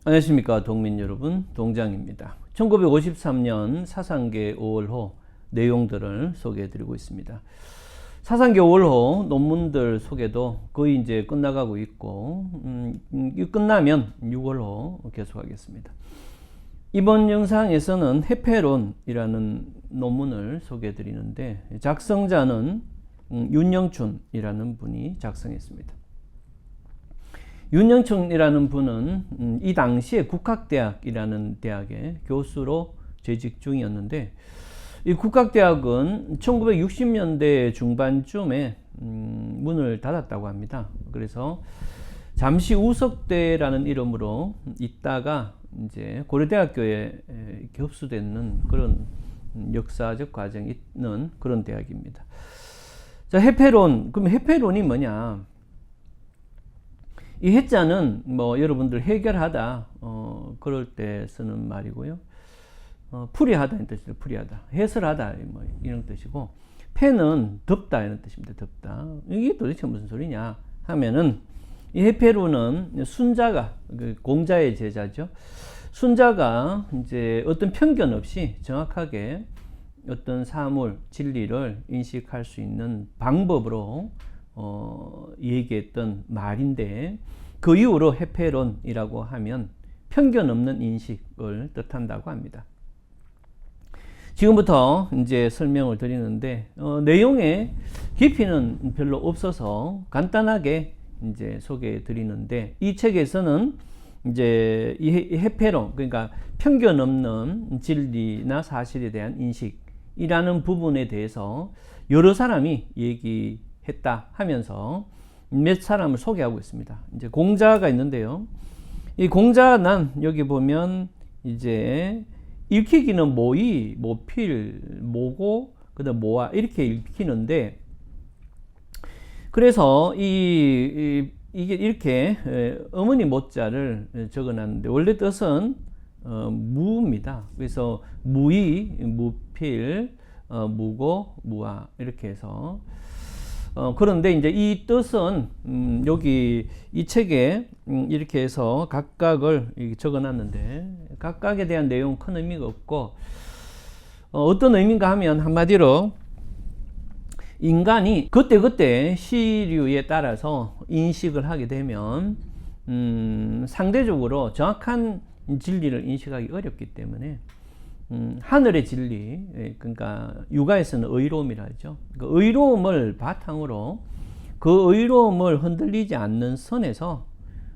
안녕하십니까 동민 여러분, 동장입니다. 1953년 사상계 5월호 내용들을 소개해 드리고 있습니다. 사상계 5월호 논문들 소개도 거의 이제 끝나가고 있고 끝나면 6월호 계속하겠습니다. 이번 영상에서는 해패론이라는 논문을 소개해 드리는데 작성자는 윤영춘이라는 분이 작성했습니다. 윤영춘이라는 분은 이 당시에 국학대학이라는 대학의 교수로 재직 중이었는데, 이 국학대학은 1960년대 중반쯤에 문을 닫았다고 합니다. 그래서 잠시 우석대라는 이름으로 있다가 이제 고려대학교에 흡수되는 그런 역사적 과정이 있는 그런 대학입니다. 자, 해패론. 그럼 해패론이 뭐냐? 이 해자는 뭐 여러분들 해결하다 그럴 때 쓰는 말이고요. 풀이하다 이런 뜻이죠. 풀이하다. 해설하다 뭐 이런 뜻이고, 패는 덮다 이런 뜻입니다. 덮다. 이게 도대체 무슨 소리냐 하면은, 이 해패론은 순자가, 공자의 제자죠. 순자가 이제 어떤 편견 없이 정확하게 어떤 사물, 진리를 인식할 수 있는 방법으로 얘기했던 말인데, 그 이후로 해패론이라고 하면 편견 없는 인식을 뜻한다고 합니다. 지금부터 이제 설명을 드리는데, 내용의 깊이는 별로 없어서 간단하게 이제 소개해 드리는데, 이 책에서는 이제 이 해패론, 그러니까 편견 없는 진리나 사실에 대한 인식이라는 부분에 대해서 여러 사람이 얘기했다 하면서 몇 사람을 소개하고 있습니다. 이제 공자가 있는데요. 이 공자는 여기 보면 이제 읽히기는 모의, 모필, 모고, 그다음 모아 이렇게 읽히는데, 그래서 이게 이렇게 어머니 모자를 적어놨는데 원래 뜻은 무입니다. 그래서 무의, 무필, 무고, 무아 이렇게 해서 그런데 이제 이 뜻은 여기 이 책에 이렇게 해서 각각을 적어놨는데, 각각에 대한 내용 큰 의미가 없고, 어떤 의미인가 하면 한마디로 인간이 그때그때 시류에 따라서 인식을 하게 되면 상대적으로 정확한 진리를 인식하기 어렵기 때문에 하늘의 진리, 그러니까 육아에서는 의로움이라 하죠. 그 의로움을 바탕으로 그 의로움을 흔들리지 않는 선에서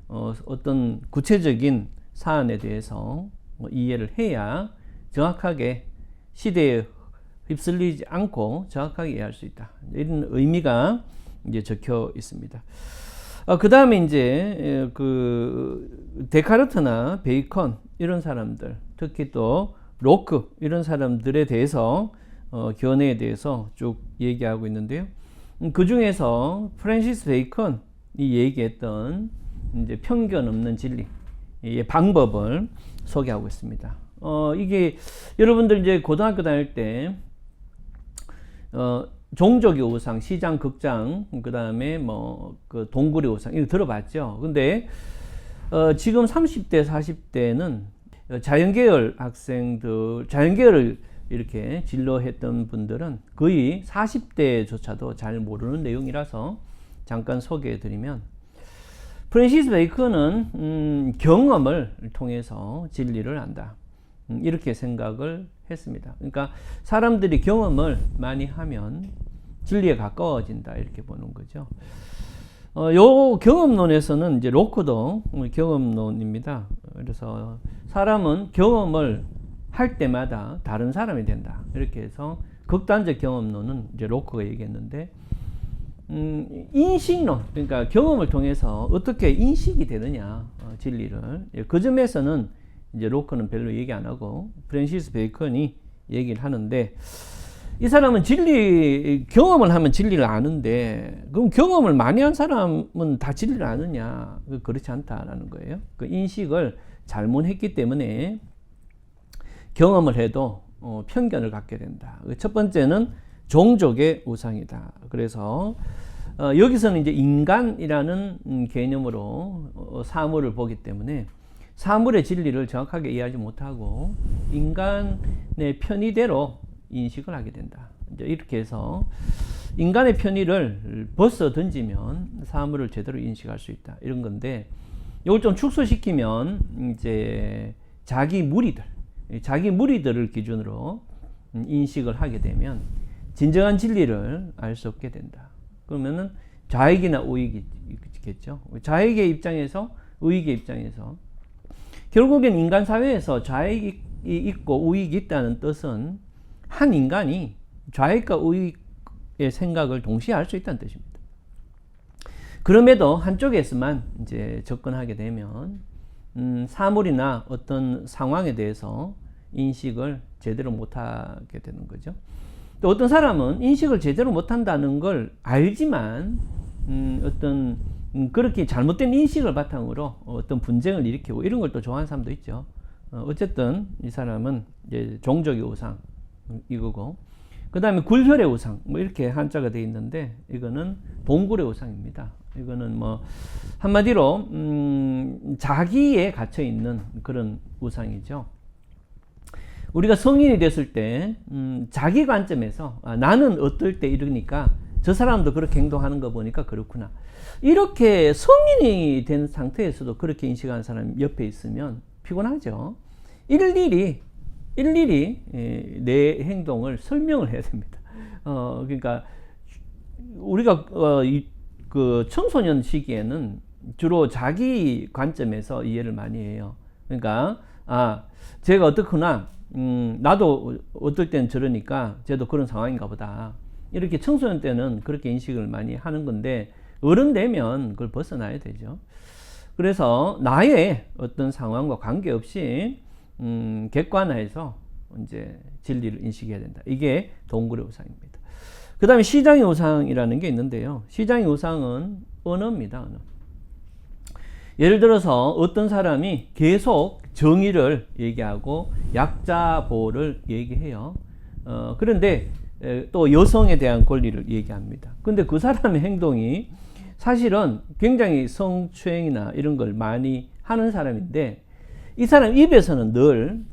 어떤 구체적인 사안에 대해서 이해를 해야 정확하게 시대에 휩쓸리지 않고 정확하게 이해할 수 있다. 이런 의미가 이제 적혀 있습니다. 그 다음에 이제 그 데카르트나 베이컨 이런 사람들, 특히 또 로크 이런 사람들에 대해서 견해에 대해서 쭉 얘기하고 있는데요. 그 중에서 프랜시스 베이컨이 얘기했던 이제 편견 없는 진리의 방법을 소개하고 있습니다. 이게 여러분들 이제 고등학교 다닐 때 종족의 우상, 시장, 극장, 그 다음에 뭐 그 동굴의 우상 이거 들어봤죠. 근데 지금 30대, 40대는 자연계열 학생들, 자연계열을 이렇게 진로했던 분들은 거의 40대조차도 잘 모르는 내용이라서 잠깐 소개해 드리면, 프랜시스 베이컨은 경험을 통해서 진리를 안다, 이렇게 생각을 했습니다. 그러니까 사람들이 경험을 많이 하면 진리에 가까워진다, 이렇게 보는 거죠. 요 경험론에서는 이제 로크도 경험론입니다. 그래서 사람은 경험을 할 때마다 다른 사람이 된다, 이렇게 해서 극단적 경험론은 이제 로크가 얘기했는데, 인식론, 그러니까 경험을 통해서 어떻게 인식이 되느냐, 진리를, 그 점에서는 이제 로크는 별로 얘기 안 하고 프랜시스 베이컨이 얘기를 하는데, 이 사람은 진리, 경험을 하면 진리를 아는데, 그럼 경험을 많이 한 사람은 다 진리를 아느냐? 그렇지 않다라는 거예요. 그 인식을 잘못했기 때문에 경험을 해도 편견을 갖게 된다. 첫 번째는 종족의 우상이다. 그래서 여기서는 이제 인간이라는 개념으로 사물을 보기 때문에 사물의 진리를 정확하게 이해하지 못하고 인간의 편의대로 인식을 하게 된다. 이제 이렇게 해서 인간의 편의를 벗어 던지면 사물을 제대로 인식할 수 있다. 이런 건데, 이걸 좀 축소시키면 이제 자기 무리들을 기준으로 인식을 하게 되면 진정한 진리를 알 수 없게 된다. 그러면은 좌익이나 우익이겠죠. 좌익의 입장에서, 우익의 입장에서 결국엔 인간 사회에서 좌익이 있고 우익이 있다는 뜻은 한 인간이 좌익과 우익의 생각을 동시에 할 수 있다는 뜻입니다. 그럼에도 한쪽에서만 이제 접근하게 되면 사물이나 어떤 상황에 대해서 인식을 제대로 못하게 되는 거죠. 또 어떤 사람은 인식을 제대로 못한다는 걸 알지만 어떤 그렇게 잘못된 인식을 바탕으로 어떤 분쟁을 일으키고 이런 걸 또 좋아하는 사람도 있죠. 어쨌든 이 사람은 이제 종족의 우상 이거고, 그 다음에 굴혈의 우상 뭐 이렇게 한자가 되어 있는데 이거는 동굴의 우상입니다. 이거는 뭐 한마디로 자기에 갇혀 있는 그런 우상이죠. 우리가 성인이 됐을 때 자기 관점에서 나는 어떨 때 이러니까 저 사람도 그렇게 행동하는 거 보니까 그렇구나, 이렇게 성인이 된 상태에서도 그렇게 인식하는 사람이 옆에 있으면 피곤하죠. 일일이 내 행동을 설명을 해야 됩니다. 그러니까 우리가 그 청소년 시기에는 주로 자기 관점에서 이해를 많이 해요. 그러니까 제가 어떻구나, 나도 어떨 땐 저러니까 쟤도 그런 상황인가 보다, 이렇게 청소년 때는 그렇게 인식을 많이 하는 건데 어른 되면 그걸 벗어나야 되죠. 그래서 나의 어떤 상황과 관계없이 객관화해서 이제 진리를 인식해야 된다. 이게 동굴의 우상입니다. 그 다음에 시장의 우상이라는 게 있는데요. 시장의 우상은 언어입니다. 언어. 예를 들어서 어떤 사람이 계속 정의를 얘기하고 약자 보호를 얘기해요. 그런데 또 여성에 대한 권리를 얘기합니다. 근데 그 사람의 행동이 사실은 굉장히 성추행이나 이런 걸 많이 하는 사람인데 이 사람 입에서는 늘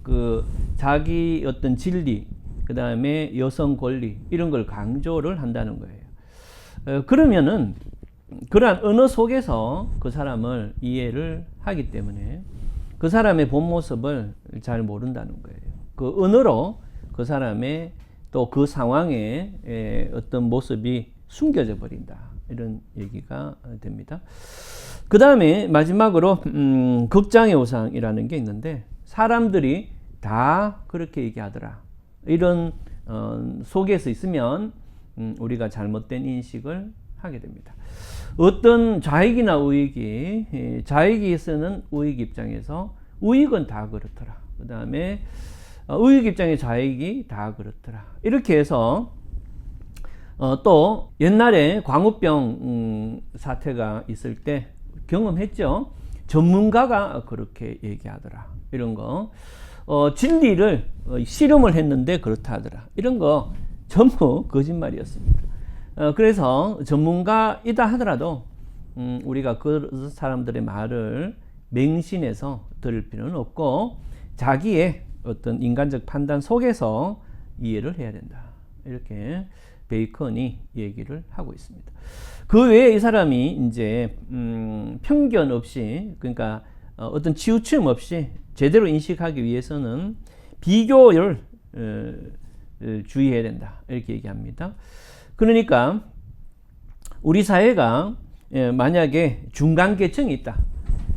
그 자기 어떤 진리, 그 다음에 여성 권리 이런 걸 강조를 한다는 거예요. 그러면은 그러한 언어 속에서 그 사람을 이해를 하기 때문에 그 사람의 본 모습을 잘 모른다는 거예요. 그 언어로 그 사람의 또 그 상황의 어떤 모습이 숨겨져 버린다, 이런 얘기가 됩니다. 그 다음에 마지막으로 극장의 우상이라는 게 있는데 사람들이 다 그렇게 얘기하더라, 이런 속에서 있으면 우리가 잘못된 인식을 하게 됩니다. 어떤 좌익이나 우익이, 좌익에서는 우익 입장에서 우익은 다 그렇더라, 그 다음에 우익 입장의 좌익이 다 그렇더라, 이렇게 해서 또 옛날에 광우병 사태가 있을 때 경험했죠. 전문가가 그렇게 얘기하더라, 이런 거. 진리를 실험을 했는데 그렇다 하더라, 이런 거 전부 거짓말이었습니다. 그래서 전문가이다 하더라도 우리가 그 사람들의 말을 맹신해서 들을 필요는 없고 자기의 어떤 인간적 판단 속에서 이해를 해야 된다, 이렇게 베이컨이 얘기를 하고 있습니다. 그 외에 이 사람이 이제 편견 없이, 그러니까 어떤 치우침 없이 제대로 인식하기 위해서는 비교를 주의해야 된다, 이렇게 얘기합니다. 그러니까 우리 사회가 만약에 중간계층이 있다,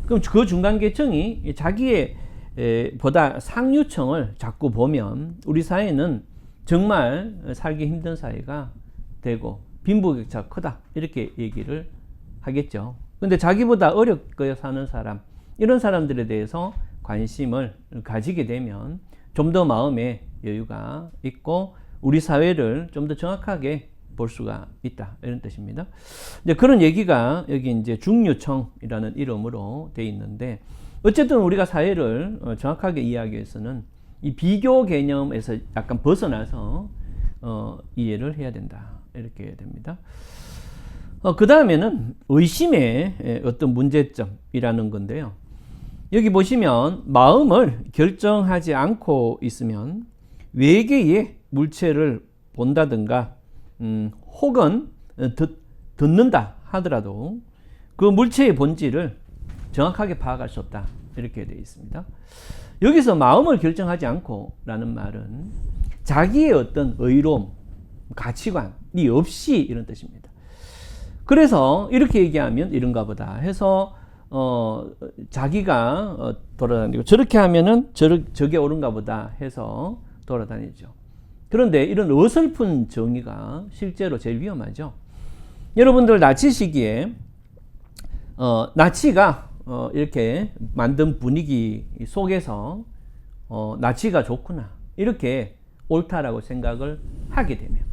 그럼 그 중간계층이 자기의 보다 상류층을 자꾸 보면 우리 사회는 정말 살기 힘든 사회가 되고 빈부격차가 크다, 이렇게 얘기를 하겠죠. 근데 자기보다 어렵게 사는 사람, 이런 사람들에 대해서 관심을 가지게 되면 좀 더 마음에 여유가 있고 우리 사회를 좀 더 정확하게 볼 수가 있다, 이런 뜻입니다. 이제 그런 얘기가 여기 이제 중류층이라는 이름으로 되어 있는데, 어쨌든 우리가 사회를 정확하게 이해하기 위해서는 이 비교 개념에서 약간 벗어나서 이해를 해야 된다, 이렇게 됩니다. 그 다음에는 의심의 어떤 문제점이라는 건데요. 여기 보시면 마음을 결정하지 않고 있으면 외계의 물체를 본다든가 혹은 듣는다 하더라도 그 물체의 본질을 정확하게 파악할 수 없다. 이렇게 되어 있습니다. 여기서 마음을 결정하지 않고 라는 말은 자기의 어떤 의로움, 가치관이 없이 이런 뜻입니다. 그래서 이렇게 얘기하면 이런가 보다 해서 자기가 돌아다니고 저렇게 하면은 저게 옳은가 보다 해서 돌아다니죠. 그런데 이런 어설픈 정의가 실제로 제일 위험하죠. 여러분들 나치 시기에 나치가 이렇게 만든 분위기 속에서 나치가 좋구나 이렇게 옳다라고 생각을 하게 되면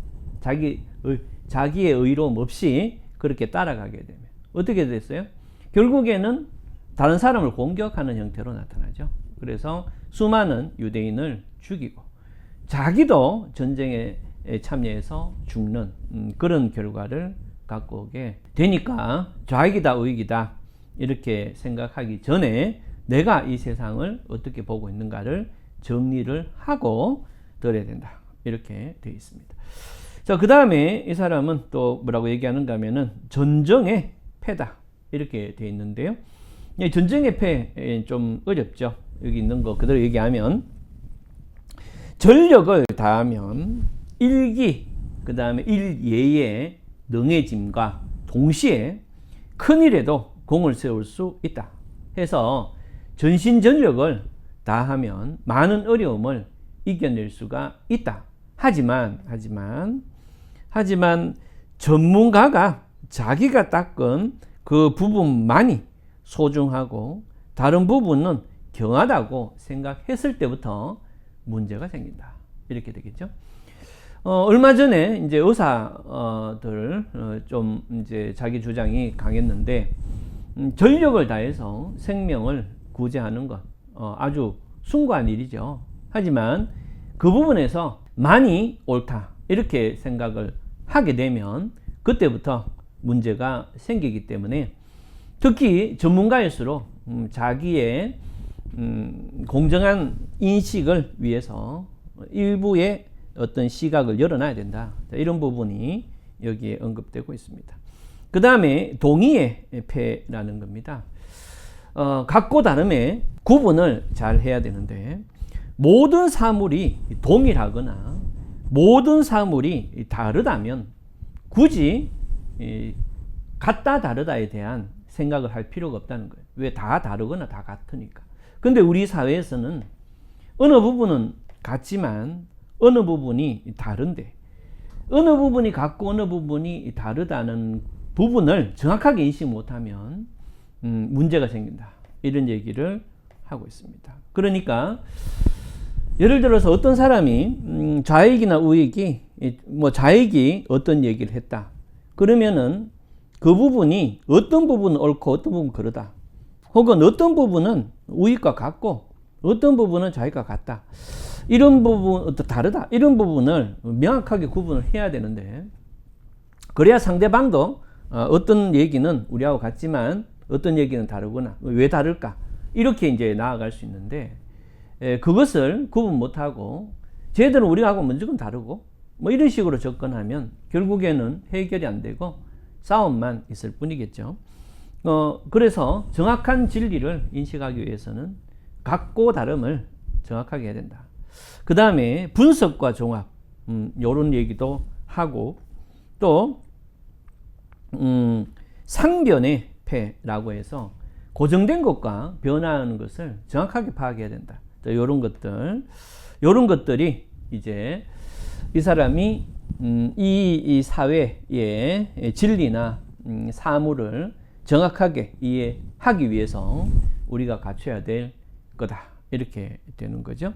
자기의 의로움 없이 그렇게 따라가게 되면 어떻게 됐어요? 결국에는 다른 사람을 공격하는 형태로 나타나죠. 그래서 수많은 유대인을 죽이고 자기도 전쟁에 참여해서 죽는 그런 결과를 갖고 오게 되니까 좌익이다 우익이다 이렇게 생각하기 전에 내가 이 세상을 어떻게 보고 있는가를 정리를 하고 들어야 된다. 이렇게 되어 있습니다. 자, 그 다음에 이 사람은 또 뭐라고 얘기하는가 하면은 전정의 패다. 이렇게 되어 있는데요. 전정의 패 좀 어렵죠. 여기 있는 거 그대로 얘기하면 전력을 다하면 일기, 그 다음에 일예의 능해짐과 동시에 큰일에도 공을 세울 수 있다. 해서 전신전력을 다하면 많은 어려움을 이겨낼 수가 있다. 하지만 전문가가 자기가 닦은 그 부분만이 소중하고 다른 부분은 경하다고 생각했을 때부터 문제가 생긴다. 이렇게 되겠죠. 얼마 전에 이제 의사들 좀 이제 자기 주장이 강했는데 전력을 다해서 생명을 구제하는 것 아주 숭고한 일이죠. 하지만 그 부분에서 많이 옳다 이렇게 생각을 하게 되면 그때부터 문제가 생기기 때문에 특히 전문가일수록 자기의 공정한 인식을 위해서 일부의 어떤 시각을 열어놔야 된다. 이런 부분이 여기에 언급되고 있습니다. 그 다음에 동의의 패라는 겁니다. 각고 다름의 구분을 잘 해야 되는데 모든 사물이 동일하거나 모든 사물이 다르다면 굳이 같다 다르다에 대한 생각을 할 필요가 없다는 거예요. 왜? 다 다르거나 다 같으니까. 근데 우리 사회에서는 어느 부분은 같지만 어느 부분이 다른데 어느 부분이 같고 어느 부분이 다르다는 부분을 정확하게 인식 못하면 문제가 생긴다. 이런 얘기를 하고 있습니다. 그러니까 예를 들어서 어떤 사람이 좌익이나 우익이 좌익이 어떤 얘기를 했다. 그러면은 그 부분이 어떤 부분은 옳고 어떤 부분은 그러다. 혹은 어떤 부분은 우익과 같고 어떤 부분은 좌익과 같다. 이런 부분 다르다. 이런 부분을 명확하게 구분을 해야 되는데 그래야 상대방도 어떤 얘기는 우리하고 같지만 어떤 얘기는 다르구나. 왜 다를까? 이렇게 이제 나아갈 수 있는데 그것을 구분 못하고 쟤들은 우리하고 무조건 다르고 이런 식으로 접근하면 결국에는 해결이 안 되고 싸움만 있을 뿐이겠죠. 그래서 정확한 진리를 인식하기 위해서는 같고 다름을 정확하게 해야 된다. 그 다음에 분석과 종합 이런 얘기도 하고 또 상변의 패라고 해서 고정된 것과 변화하는 것을 정확하게 파악해야 된다. 이런 것들이 이제 이 사람이 이 사회의 진리나 사물을 정확하게 이해하기 위해서 우리가 갖춰야 될 거다. 이렇게 되는 거죠.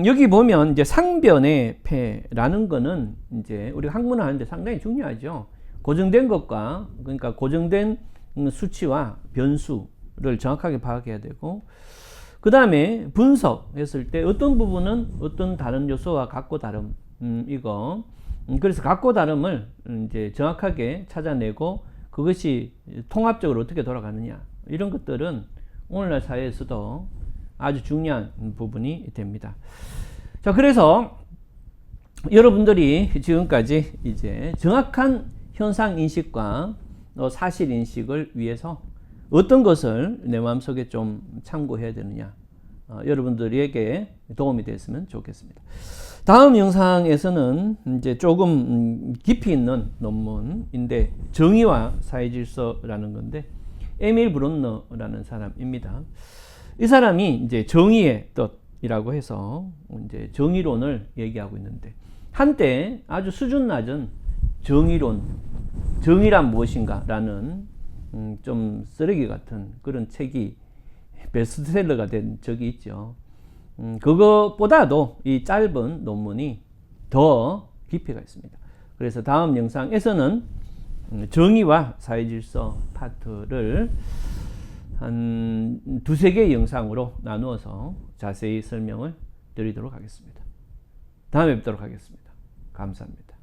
여기 보면 이제 상변의 패라는 거는 이제 우리가 학문을 하는데 상당히 중요하죠. 고정된 것과 그러니까 고정된 수치와 변수를 정확하게 파악해야 되고 그 다음에 분석했을 때 어떤 부분은 어떤 다른 요소와 같고 다름 이거 그래서 같고 다름을 이제 정확하게 찾아내고 그것이 통합적으로 어떻게 돌아가느냐 이런 것들은 오늘날 사회에서도 아주 중요한 부분이 됩니다. 자, 그래서 여러분들이 지금까지 이제 정확한 현상 인식과 사실 인식을 위해서 어떤 것을 내 마음속에 좀 참고해야 되느냐, 여러분들에게 도움이 됐으면 좋겠습니다. 다음 영상에서는 이제 조금 깊이 있는 논문인데, 정의와 사회질서라는 건데, 에밀 브론너라는 사람입니다. 이 사람이 이제 정의의 뜻이라고 해서 이제 정의론을 얘기하고 있는데, 한때 아주 수준 낮은 정의론, 정의란 무엇인가라는 좀 쓰레기 같은 그런 책이 베스트셀러가 된 적이 있죠. 그것보다도 이 짧은 논문이 더 깊이가 있습니다. 그래서 다음 영상에서는 정의와 사회질서 파트를 한 두세 개의 영상으로 나누어서 자세히 설명을 드리도록 하겠습니다. 다음에 뵙도록 하겠습니다. 감사합니다.